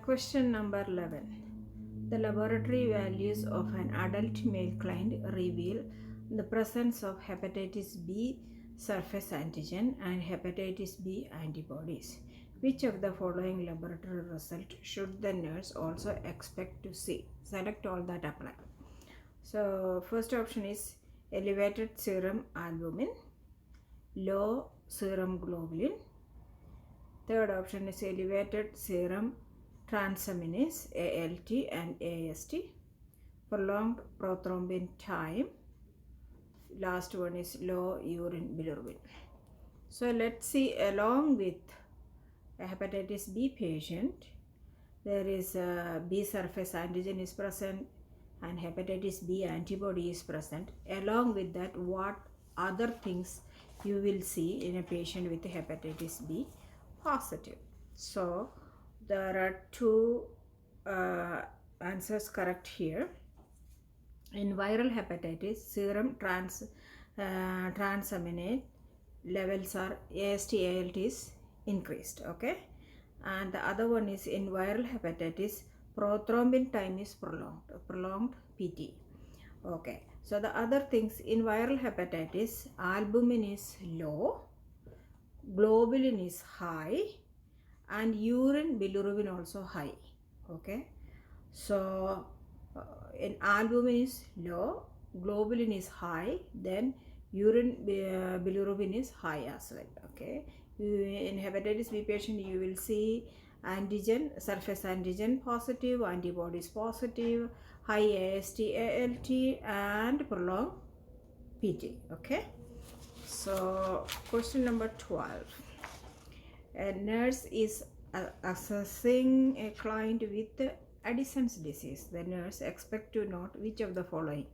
Question number 11. The laboratory values of an adult male client reveal the presence of hepatitis B surface antigen and hepatitis B antibodies. Which of the following laboratory result should the nurse also expect to see? Select all that apply. So, first option is elevated serum albumin, low serum globulin. Third option is elevated serum transaminase ALT and AST, prolonged prothrombin time. Last one is low urine bilirubin. So let's see, along with a hepatitis B patient, there is a B surface antigen is present and hepatitis B antibody is present. Along with that, what other things you will see in a patient with hepatitis B positive? So there are two answers correct here. In viral hepatitis, serum transaminase levels are AST ALT is increased, okay, and the other one is in viral hepatitis, prothrombin time is prolonged PT, okay. So the other things in viral hepatitis, albumin is low, globulin is high, and urine bilirubin also high, okay. So in albumin is low, globulin is high, then urine bilirubin is high as well, okay. In hepatitis B patient you will see antigen, surface antigen positive, antibodies positive, high AST ALT and prolonged PT, okay. So question number 12. A nurse is assessing a client with Addison's disease. The nurse expects to note which of the following: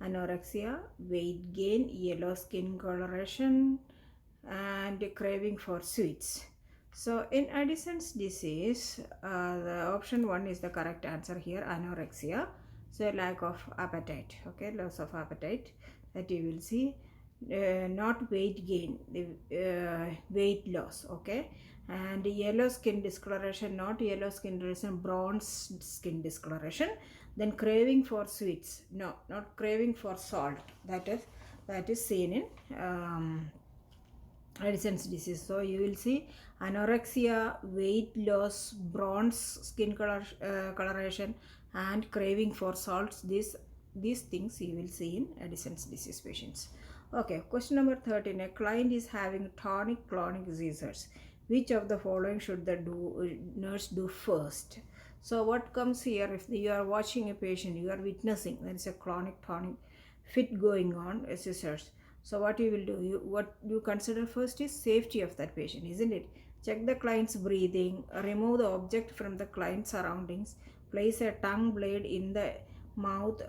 anorexia, weight gain, yellow skin coloration, and craving for sweets. So in Addison's disease, the option 1 is the correct answer here, anorexia. So lack of appetite, okay, loss of appetite that you will see. Not weight gain, weight loss, okay, and yellow skin discoloration, not yellow skin discoloration, bronze skin discoloration. Then craving for sweets, no, not craving for salt, that is seen in Addison's disease. So you will see anorexia, weight loss, bronze skin coloration, and craving for salts. These things you will see in Addison's disease patients. Okay, question number 13. A client is having tonic-clonic seizures. Which of the following should the nurse do first? So what comes here, if you are watching a patient, you are witnessing there is a clonic tonic fit going on, seizures. So what you will do, what you consider first is safety of that patient, isn't it? Check the client's breathing, remove the object from the client's surroundings, place a tongue blade in the mouth,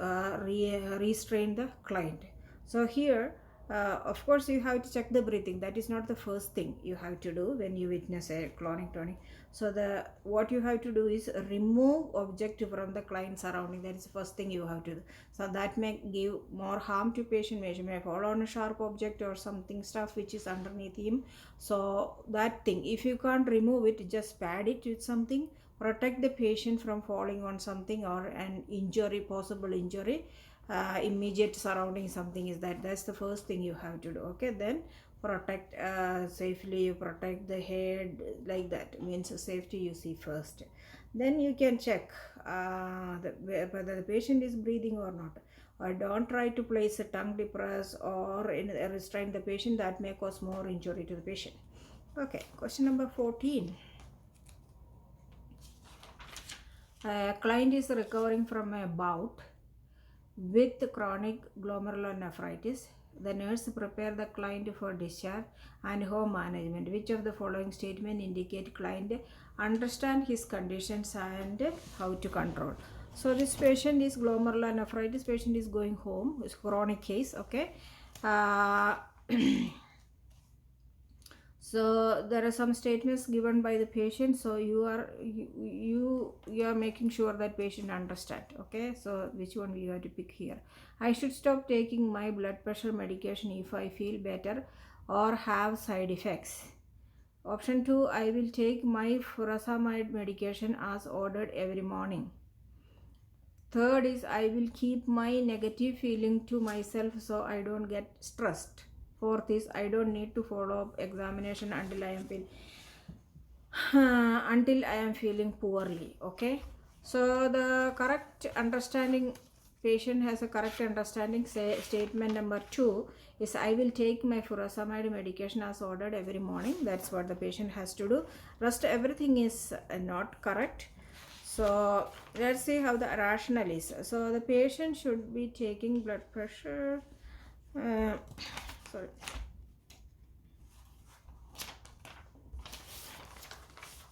restrain the client. So here, of course, you have to check the breathing. That is not the first thing you have to do when you witness a clonic tonic. So what you have to do is remove object from the client surrounding. That is the first thing you have to do. So that may give more harm to patient. May fall on a sharp object or something stuff which is underneath him. So that thing, if you can't remove it, just pad it with something. Protect the patient from falling on something or an injury, possible injury. Immediate surrounding something is that's the first thing you have to do, okay. Then protect safely, you protect the head, like that means safety you see first. Then you can check whether the patient is breathing or not, or don't try to place a tongue depress or restrain the patient. That may cause more injury to the patient. Okay, question number 14. A client is recovering from a bout with chronic glomerulonephritis. The nurse prepare the client for discharge and home management. Which of the following statement indicate client understand his conditions and how to control? So this patient is glomerulonephritis patient is going home. It's chronic case, okay. So there are some statements given by the patient, so you are making sure that patient understand, okay. So which one we have to pick here? I should stop taking my blood pressure medication if I feel better or have side effects. Option 2, I will take my furosemide medication as ordered every morning. Third is, I will keep my negative feeling to myself so I don't get stressed. Fourth is, I don't need to follow up examination until I am feeling poorly. Okay, so the correct understanding, patient has a correct understanding. Say statement number 2 is, I will take my furosemide medication as ordered every morning. That's what the patient has to do. Rest everything is not correct. So let's see how the rationale is. So the patient should be taking blood pressure. Sorry.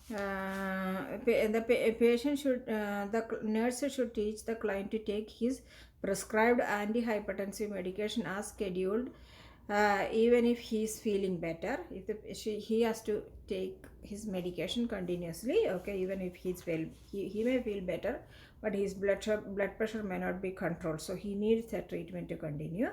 The patient should, the nurse should teach the client to take his prescribed antihypertensive medication as scheduled, even if he is feeling better. If he has to take his medication continuously, okay, even if he may feel better, but his blood pressure may not be controlled, so he needs the treatment to continue.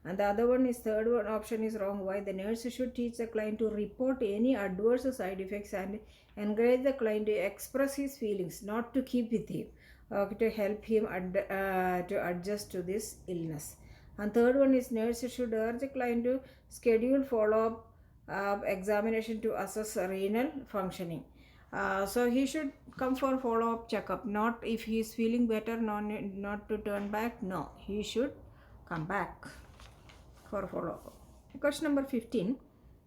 And the other one is, third one option is wrong. Why? The nurse should teach the client to report any adverse side effects and encourage the client to express his feelings, not to keep with him, to help him to adjust to this illness. And third one is, nurse should urge the client to schedule follow-up examination to assess renal functioning. So he should come for follow-up checkup, not if he is feeling better, not to turn back. No, he should come back for follow-up. Question number 15.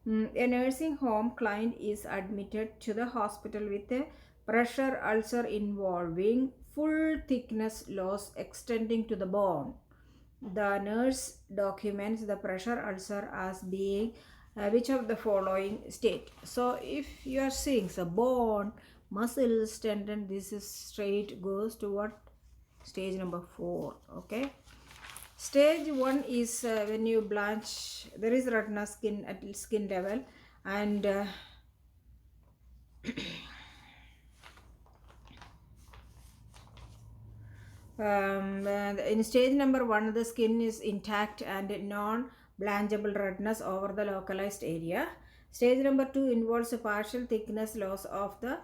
A nursing home client is admitted to the hospital with a pressure ulcer involving full thickness loss extending to the bone. The nurse documents the pressure ulcer as being which of the following state. So if you are seeing the bone, muscles, tendon, this is straight goes to what? Stage number 4. Okay. Stage 1 is when you blanch, there is redness skin at skin level, and in stage number 1, the skin is intact and non-blanchable redness over the localized area. Stage number 2 involves a partial thickness loss of the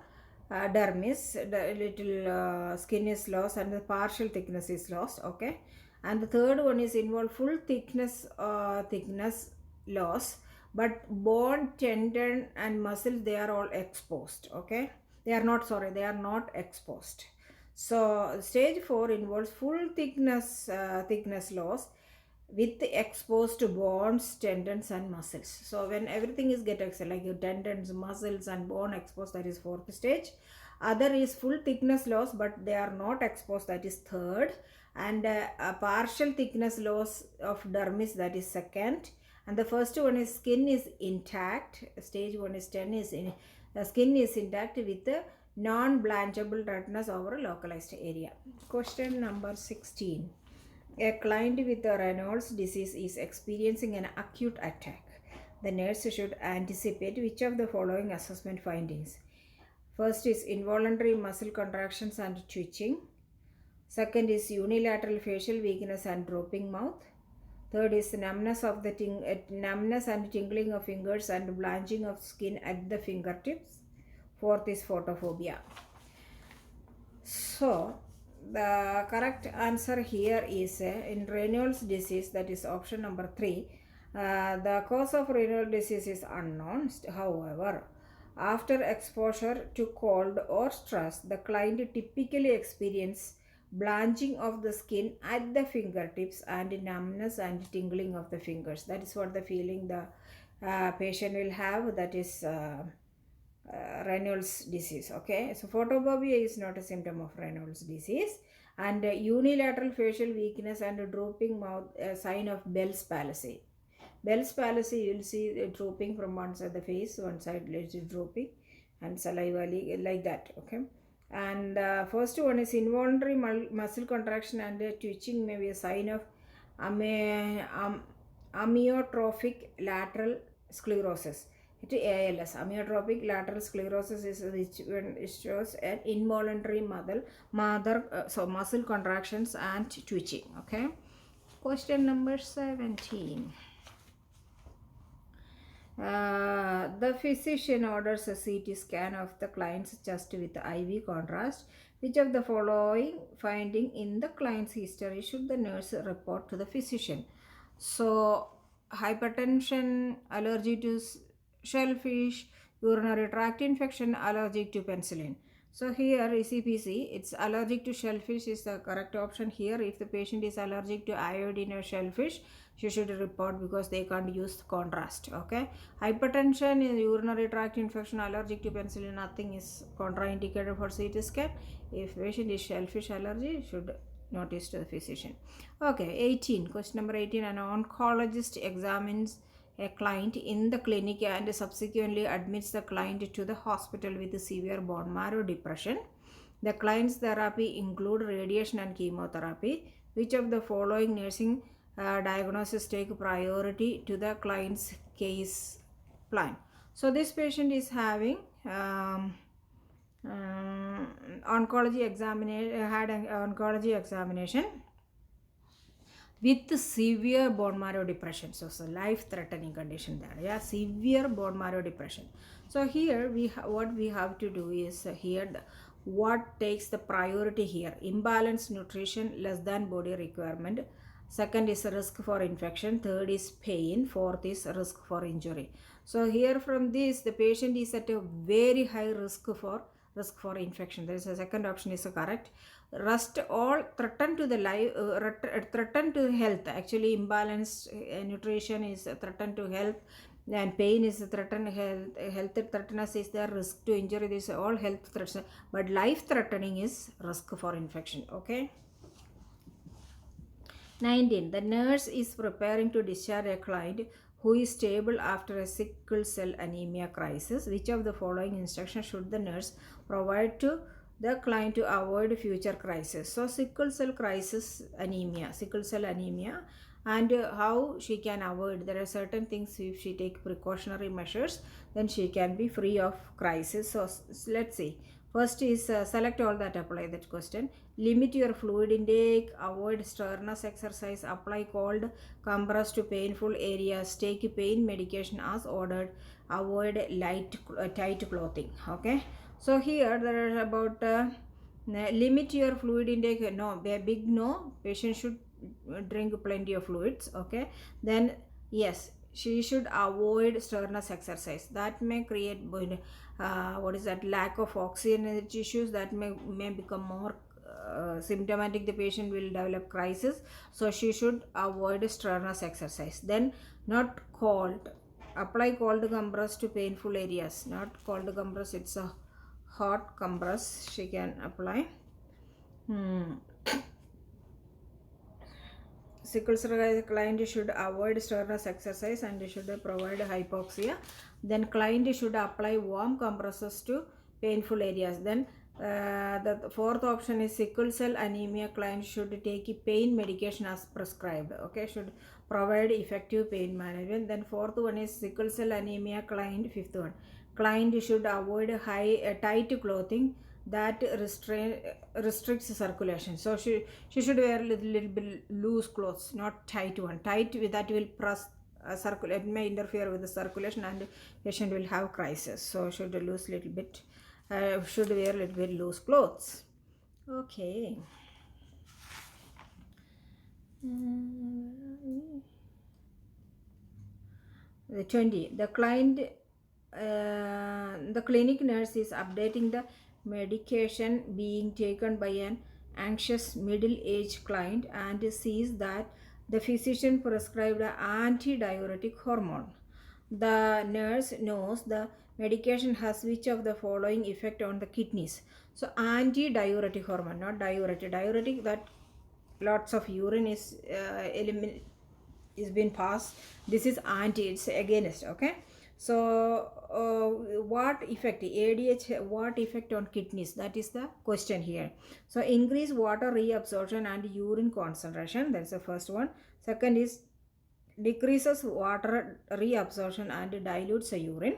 dermis, the little skin is lost and the partial thickness is lost. Okay. And the third one is involve full thickness loss, but bone, tendon and muscle, they are all exposed. Okay, they are not exposed. So stage 4 involves full thickness loss with exposed bones, tendons and muscles. So when everything is get exposed, like your tendons, muscles and bone exposed, that is 4th stage. Other is full thickness loss but they are not exposed, that is 3rd. And a partial thickness loss of dermis, that is 2nd. And the first one is skin is intact. Stage 1 is 10 is skin is intact with a non-blanchable redness over a localized area. Question number 16. A client with a Raynaud's disease is experiencing an acute attack. The nurse should anticipate which of the following assessment findings. First is involuntary muscle contractions and twitching. Second is unilateral facial weakness and drooping mouth. Third is numbness and tingling of fingers and blanching of skin at the fingertips. Fourth is photophobia. So the correct answer here is in Raynaud's disease, that is option number 3. The cause of Raynaud's disease is unknown. However, after exposure to cold or stress, the client typically experiences blanching of the skin at the fingertips and numbness and tingling of the fingers. That is what the feeling the patient will have, that is Raynaud's disease. Okay, so photophobia is not a symptom of Raynaud's disease. And unilateral facial weakness and drooping mouth, a sign of Bell's palsy. Bell's palsy, you will see the drooping from one side, the face, one side is drooping and saliva like that. Okay. And first one is involuntary muscle contraction and twitching may be a sign of amyotrophic lateral sclerosis. It is ALS. Amyotrophic lateral sclerosis is which shows an involuntary muscle contractions and twitching. Okay. Question number 17. The physician orders a CT scan of the client's chest with IV contrast. Which of the following finding in the client's history should the nurse report to the physician? So, hypertension, allergy to shellfish, urinary tract infection, allergic to penicillin. So here ECPC, it's allergic to shellfish is the correct option here. If the patient is allergic to iodine or shellfish, she should report because they can't use contrast. Okay, hypertension, urinary tract infection, allergic to penicillin, nothing is contraindicated for CT scan. If patient is shellfish allergy, should notice to the physician. Okay, 18. Question number 18. An oncologist examines a client in the clinic and subsequently admits the client to the hospital with severe bone marrow depression. The client's therapy include radiation and chemotherapy. Which of the following nursing diagnosis take priority to the client's case plan? So this patient is having oncology examination, had an oncology examination with severe bone marrow depression. So life threatening condition there. Yeah, severe bone marrow depression. So here what we have to do is here what takes the priority here: imbalanced nutrition, less than body requirement. Second is risk for infection. Third is pain. Fourth is risk for injury. So here from this, the patient is at a very high risk for infection. There is a second option is correct. Rest all threaten to the life, threaten to health. Actually, imbalanced nutrition is a threaten to health, and pain is a threaten health. Health threatenness is there. Risk to injury. This all health threats, but life threatening is risk for infection. Okay. 19. The nurse is preparing to discharge a client who is stable after a sickle cell anemia crisis. Which of the following instructions should the nurse provide to the client to avoid future crisis? So sickle cell anemia, and how she can avoid. There are certain things. If she take precautionary measures, then she can be free of crisis. So let's see. First is select all that apply that question. Limit your fluid intake, avoid strenuous exercise, apply cold compress to painful areas, take pain medication as ordered, avoid tight clothing. Okay. So here there are about limit your fluid intake. No, big no. Patient should drink plenty of fluids. Okay. Then yes, she should avoid strenuous exercise. That may create lack of oxygen in the tissues. That may become more symptomatic. The patient will develop crisis. So she should avoid strenuous exercise. Then not cold. Apply cold compress to painful areas. Not cold compress. It's a hot compress she can apply. Sickle cell client should avoid strenuous exercise and should provide hypoxia. Then client should apply warm compresses to painful areas. Then the fourth option is sickle cell anemia client should take pain medication as prescribed. Okay, should provide effective pain management. Then fourth one is sickle cell anemia client. Fifth one, client should avoid tight clothing that restricts circulation. So she should wear little bit loose clothes, not tight one. Tight that will press circulate, may interfere with the circulation and patient will have crisis. So should lose little bit, should wear little bit loose clothes. Okay. 20. The clinic nurse is updating the medication being taken by an anxious middle-aged client and sees that the physician prescribed an anti-diuretic hormone. The nurse knows the medication has which of the following effect on the kidneys. So anti-diuretic hormone, not diuretic. Diuretic, that lots of urine is been passed. This is anti, it's against. Okay. So what effect ADH, what effect on kidneys, that is the question here. So increase water reabsorption and urine concentration, that's the first one. Second is decreases water reabsorption and dilutes the urine.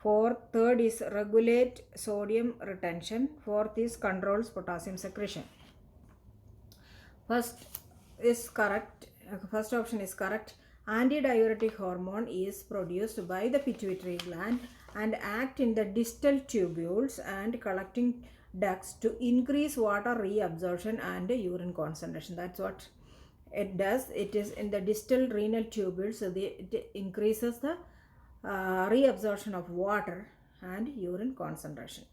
Third is regulate sodium retention. Fourth is controls potassium secretion. First is correct. First option is correct. Antidiuretic hormone is produced by the pituitary gland and act in the distal tubules and collecting ducts to increase water reabsorption and urine concentration. That's what it does. It is in the distal renal tubules, so it increases the reabsorption of water and urine concentration.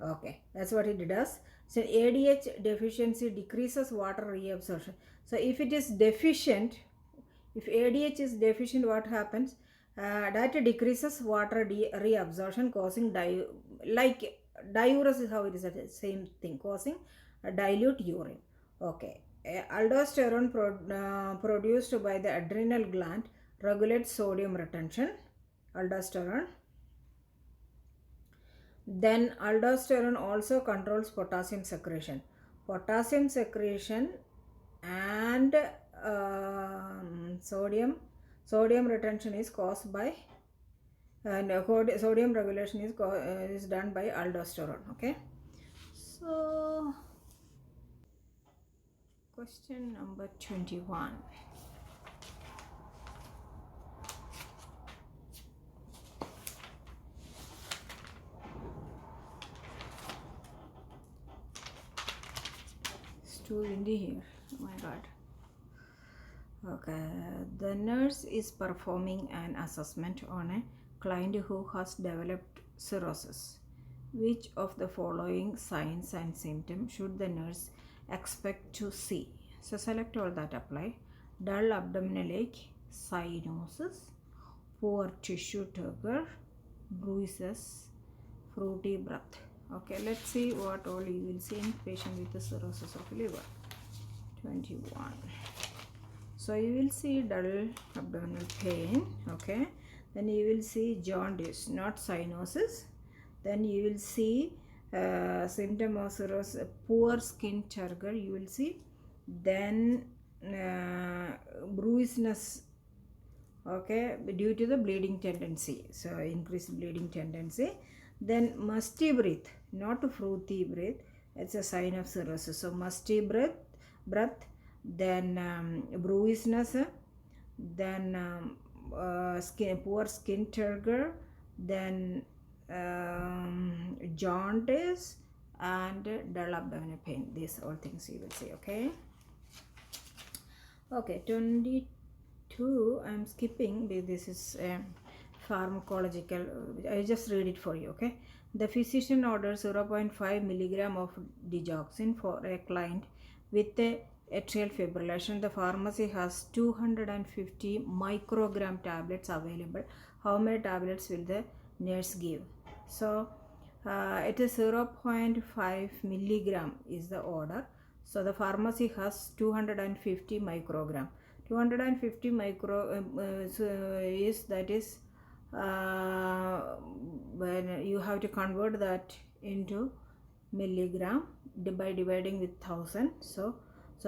Okay, that's what it does. So ADH deficiency decreases water reabsorption. So if it is deficient, if ADH is deficient, what happens? That decreases water reabsorption, causing like diuresis is how it is the same thing, causing dilute urine. Okay, aldosterone produced by the adrenal gland regulates sodium retention. Aldosterone. Then aldosterone also controls potassium secretion. Potassium secretion and sodium retention is caused by and sodium regulation is done by aldosterone. Okay, so question number 21. It's too windy here. Oh my god. Okay, the nurse is performing an assessment on a client who has developed cirrhosis. Which of the following signs and symptoms should the nurse expect to see? So select all that apply. Dull abdominal ache, cyanosis, poor tissue turgor, bruises, fruity breath. Okay, let's see what all you will see in patient with the cirrhosis of liver. 21. So you will see dull abdominal pain. Okay, then you will see jaundice, not cyanosis. Then you will see symptom of cirrhosis, poor skin turgor you will see. Then bruisedness, okay, due to the bleeding tendency, so increased bleeding tendency. Then musty breath, not fruity breath, it's a sign of cirrhosis. So musty breath, then bruisedness, then poor skin turgor, then jaundice and dull abdominal pain. These all things you will see. Okay, 22 I'm skipping. This is pharmacological. I just read it for you. Okay, the physician orders 0.5 milligram of digoxin for a client with a atrial fibrillation. The pharmacy has 250 microgram tablets available. How many tablets will the nurse give? So it is 0.5 milligram is the order. So the pharmacy has 250 microgram. 250 micro is, that is when you have to convert that into milligram by dividing with 1000. So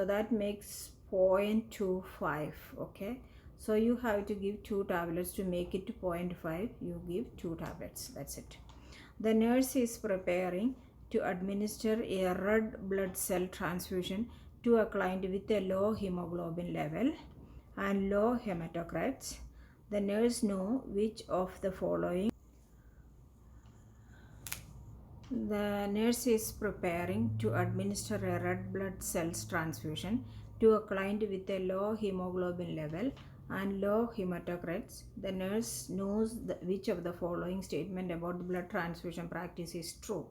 that makes 0.25. Okay, so you have to give 2 tablets to make it to 0.5. You give 2 tablets. That's it. The nurse is preparing to administer a red blood cell transfusion to a client with a low hemoglobin level and low hematocrits. The nurse knows which of the following. The nurse is preparing to administer a red blood cells transfusion to a client with a low hemoglobin level and low hematocrits. The nurse knows which of the following statement about the blood transfusion practice is true.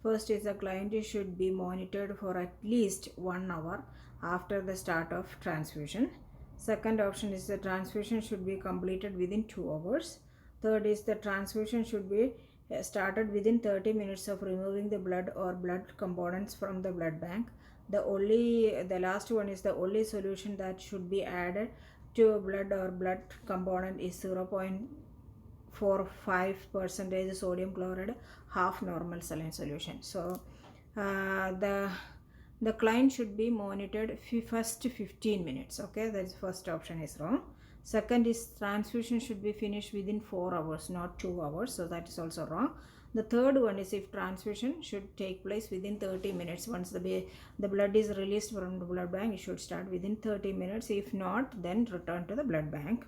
First is the client should be monitored for at least 1 hour after the start of transfusion. Second option is the transfusion should be completed within 2 hours. Third is the transfusion should be started within 30 minutes of removing the blood or blood components from the blood bank. The last one is the only solution that should be added to blood or blood component is 0.45% sodium chloride, half normal saline solution. So the client should be monitored first 15 minutes. Okay, that's first option is wrong. Second is transfusion should be finished within 4 hours, not 2 hours. So that is also wrong. The third one is if transfusion should take place within 30 minutes. Once the blood is released from the blood bank, it should start within 30 minutes. If not, then return to the blood bank.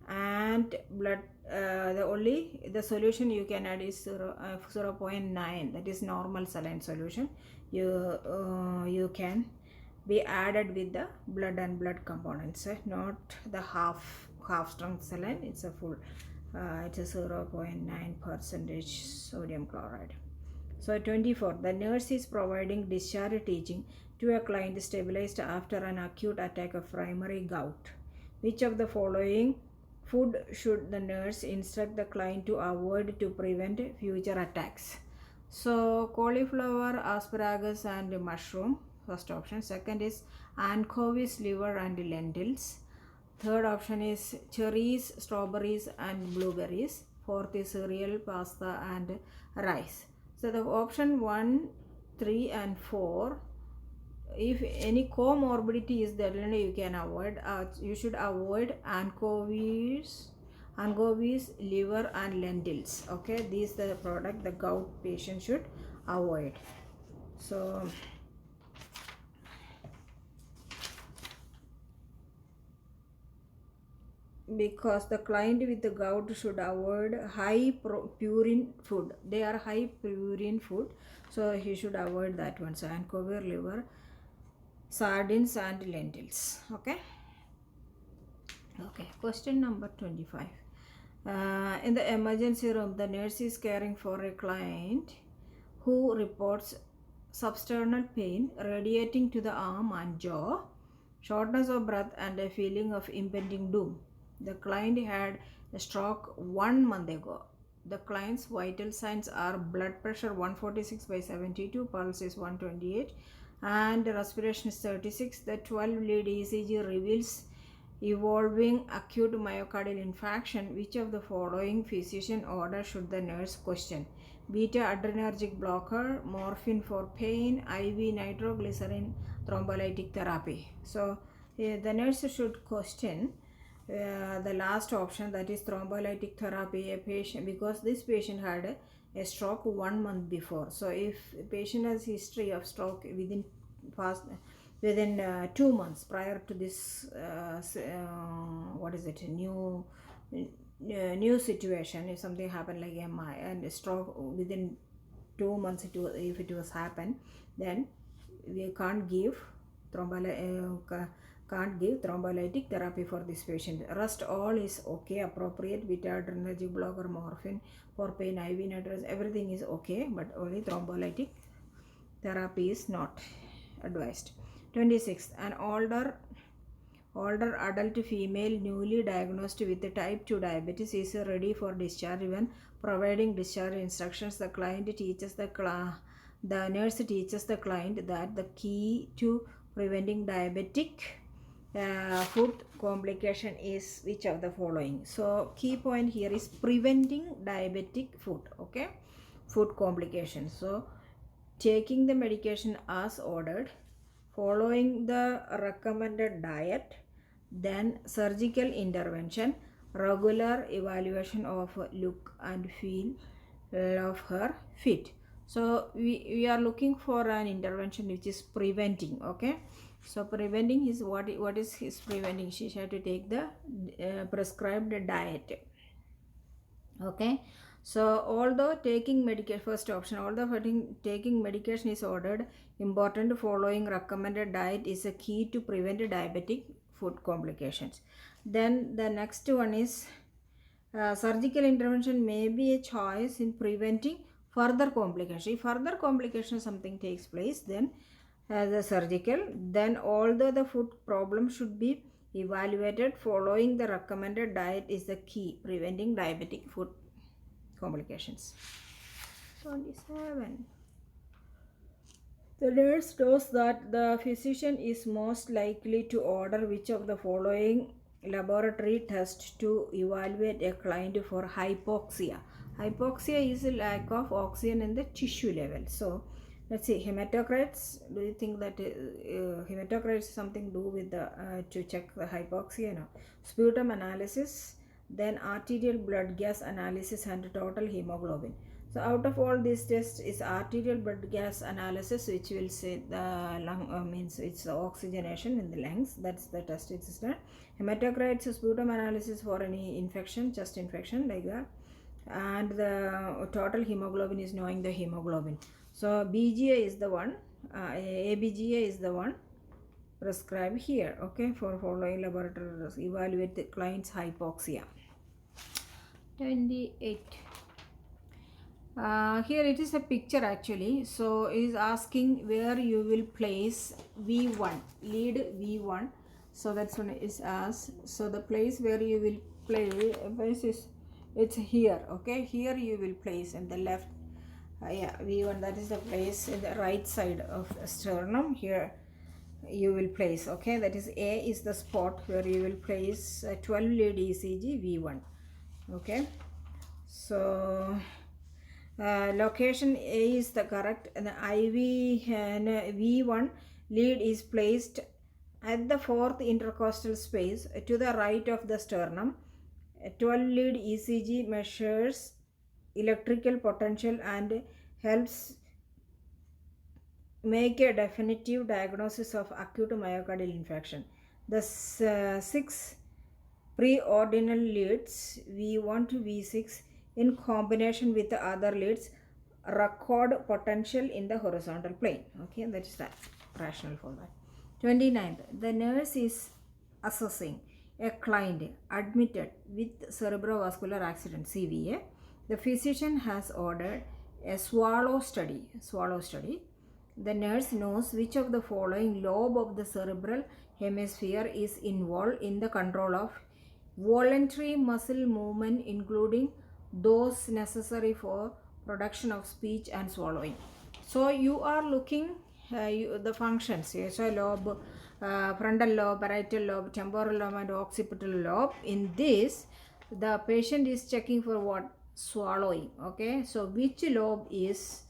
And blood, the solution you can add is 0.9, that is normal saline solution. You can be added with the blood and blood components, not the half strength saline. It's a full, it's a 0.9 percentage sodium chloride. So 24, the nurse is providing discharge teaching to a client stabilized after an acute attack of primary gout. Which of the following food should the nurse instruct the client to avoid to prevent future attacks? So cauliflower, asparagus and mushroom, first option. Second is anchovies, liver and lentils. Third option is cherries, strawberries and blueberries. Fourth is cereal, pasta and rice. So the option 1, 3 and 4, if any comorbidity is there, then you can avoid. You should avoid anchovies, liver and lentils. Okay, these the product the gout patient should avoid. So because the client with the gout should avoid high purine food, they are high purine food, so he should avoid that one. So anchovy, liver, sardines and lentils. Okay, question number 25. In the emergency room, the nurse is caring for a client who reports substernal pain radiating to the arm and jaw, shortness of breath and a feeling of impending doom. The client had a stroke 1 month ago. The client's vital signs are blood pressure 146/72, pulse is 128 and respiration is 36. The 12-lead ECG reveals evolving acute myocardial infarction. Which of the following physician order should the nurse question? Beta adrenergic blocker, morphine for pain, IV nitroglycerin, thrombolytic therapy. So the nurse should question the last option, that is thrombolytic therapy, a patient, because this patient had a stroke 1 month before. So if a patient has history of stroke within 2 months prior to this new situation, if something happened like MI and a stroke within 2 months, if it was happened, then we can't give thrombolytic therapy for this patient. Rest all is okay, appropriate, beta adrenergic blocker, morphine for pain, IV nitrogen, everything is okay, but only thrombolytic therapy is not advised. 26. An older adult female newly diagnosed with type 2 diabetes is ready for discharge. When providing discharge instructions, the nurse teaches the client that the key to preventing diabetic food complication is which of the following. So key point here is preventing diabetic food, okay, food complications. So taking the medication as ordered, following the recommended diet, then surgical intervention, regular evaluation of look and feel of her feet. So we are looking for an intervention which is preventing. Okay, so preventing is what is his preventing? She had to take the prescribed diet. Okay, so although taking medication, first option, although taking medication is ordered, important following recommended diet is a key to prevent diabetic food complications. Then the next one is surgical intervention may be a choice in preventing further complication. If further complication something takes place, then the surgical. Then although the food problem should be evaluated, following the recommended diet is the key preventing diabetic food complications. 27. The nurse knows that the physician is most likely to order which of the following laboratory test to evaluate a client for hypoxia. Hypoxia is a lack of oxygen in the tissue level. So let's see, hematocrites. Do you think that hematocrites something do with the to check the hypoxia? No. Sputum analysis, then arterial blood gas analysis and total hemoglobin. So out of all these tests is arterial blood gas analysis, which will say the lung means it's the oxygenation in the lungs. That's the test it is done. Hematocrit is sputum analysis for any infection, chest infection like that. And the total hemoglobin is knowing the hemoglobin. So BGA is the one, ABGA is the one prescribed here. Okay, for following laboratory results, evaluate the client's hypoxia. 28. Here it is a picture actually. So it is asking where you will place V1, lead V1. So that's one is asked. So the place where you will place is, it's here. Okay, here you will place in the left. Yeah, V1, that is the place in the right side of the sternum. Here you will place. Okay, that is A is the spot where you will place 12 lead ECG V1. Okay, so location A is the correct, and the IV and V1 lead is placed at the fourth intercostal space to the right of the sternum. A 12 lead ECG measures electrical potential and helps make a definitive diagnosis of acute myocardial infarction. The 6 preordinal leads V1 to V6 in combination with the other leads record potential in the horizontal plane. Okay, that is the rationale for that. 29th, the nurse is assessing a client admitted with cerebrovascular accident CVA. The physician has ordered a swallow study. The nurse knows which of the following lobe of the cerebral hemisphere is involved in the control of voluntary muscle movement, including those necessary for production of speech and swallowing. So you are looking the functions. So lobe, frontal lobe, parietal lobe, temporal lobe, and occipital lobe. In this, the patient is checking for what? Swallowing. Okay, so which lobe is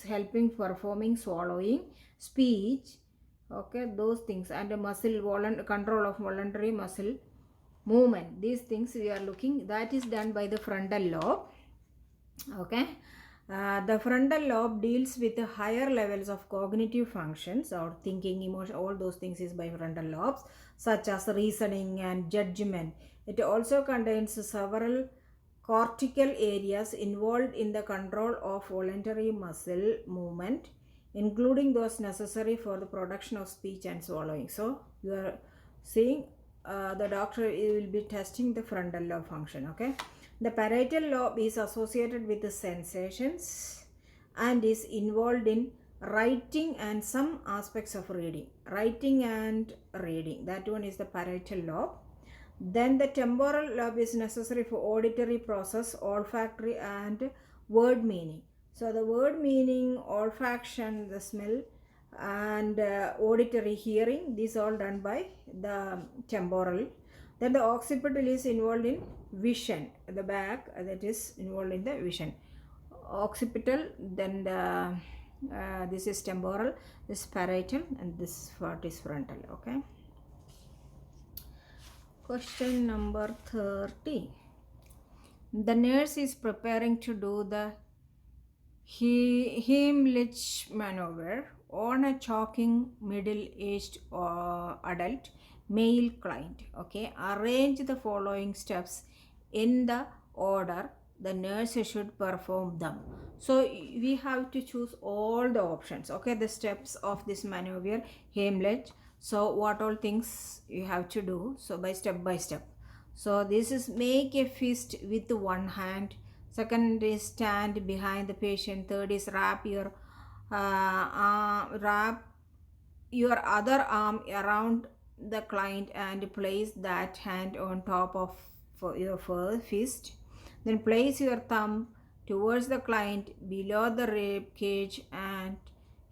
helping performing swallowing, speech, okay, those things, and muscle control of voluntary muscle movement. These things we are looking, that is done by the frontal lobe. Okay, the frontal lobe deals with the higher levels of cognitive functions or thinking, emotion, all those things is by frontal lobes, such as reasoning and judgment. It also contains several cortical areas involved in the control of voluntary muscle movement, including those necessary for the production of speech and swallowing. So you are seeing the doctor will be testing the frontal lobe function. Okay, the parietal lobe is associated with the sensations and is involved in writing and some aspects of reading. That one is the parietal lobe. Then the temporal lobe is necessary for auditory process, olfactory, and word meaning. So the word meaning, olfaction, the smell, and auditory hearing, these all done by the temporal. Then the occipital is involved in vision, the back, that is involved in the vision. Occipital, then the this is temporal, this parietal, and this part is frontal. Okay. Question number 30. The nurse is preparing to do the Heimlich maneuver on a choking middle-aged adult male client. Okay, arrange the following steps in the order the nurse should perform them. So we have to choose all the options. Okay, the steps of this maneuver, Heimlich. So what all things you have to do, so by step. So this is make a fist with one hand. Second is stand behind the patient. Third is wrap your other arm around the client and place that hand on top of your fist. Then place your thumb towards the client below the rib cage and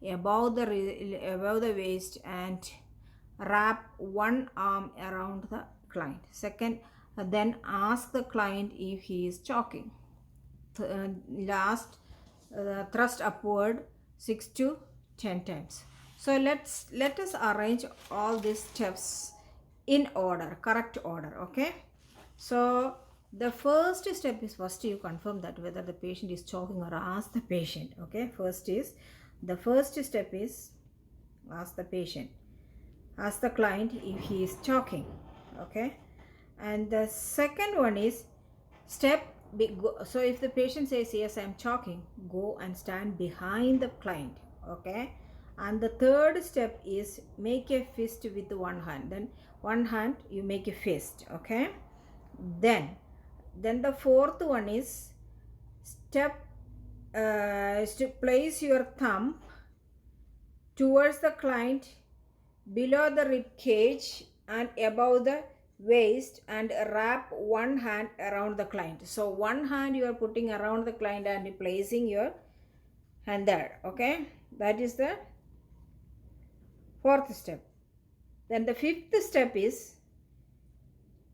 above the waist, and wrap one arm around the client. Second, then ask the client if he is choking. Last, thrust upward 6 to 10 times. So let us arrange all these steps in order, correct order. Okay, so The first step is first you confirm that whether the patient is choking, or ask the patient. Okay, the first step is ask the patient, ask the client if he is choking. Okay, and the second one is so if the patient says yes, I'm choking, go and stand behind the client. Okay, and the third step is make a fist with one hand. Then one hand you make a fist. Okay, then the fourth one is is to place your thumb towards the client, below the rib cage and above the waist, and wrap one hand around the client. So one hand you are putting around the client and placing your hand there. Okay, that is the fourth step. Then the fifth step is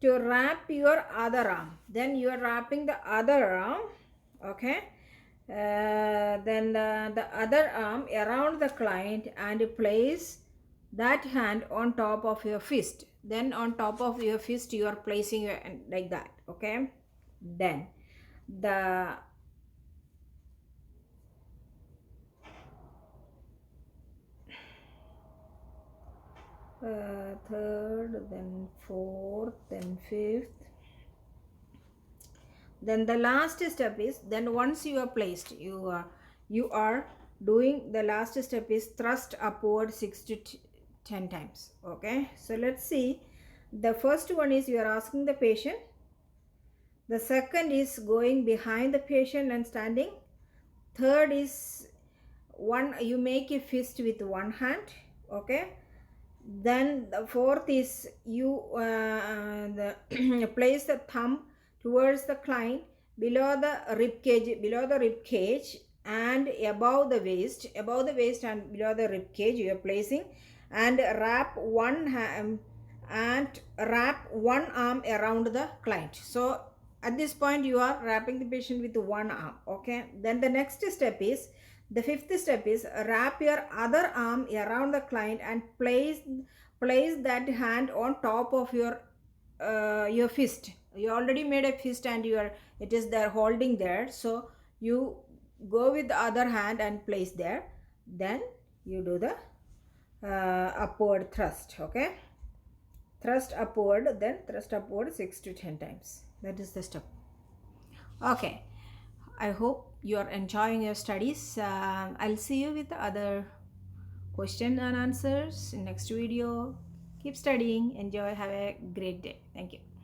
to wrap your other arm. Then you are wrapping the other arm. Okay, then the other arm around the client and place that hand on top of your fist. Then on top of your fist you are placing your hand like that. Okay, then the third, then fourth, then fifth, then the last step is, then once you are placed, you are doing the last step is thrust upward 6 to 10 times. Okay, so let's see. The first one is you are asking the patient. The second is going behind the patient and standing. Third is you make a fist with one hand. Okay, then the fourth is you place the thumb towards the client, below the rib cage and above the waist and below the rib cage you are placing, and wrap one arm around the client. So at this point you are wrapping the patient with one arm. Okay, then the next step is, the fifth step is wrap your other arm around the client and place that hand on top of your fist. You already made a fist and it is there holding there. So you go with the other hand and place there. Then you do the upward thrust. Okay, thrust upward, then thrust upward 6 to 10 times. That is the step. Okay, I hope you are enjoying your studies. I'll see you with the other question and answers in next video. Keep studying. Enjoy. Have a great day. Thank you.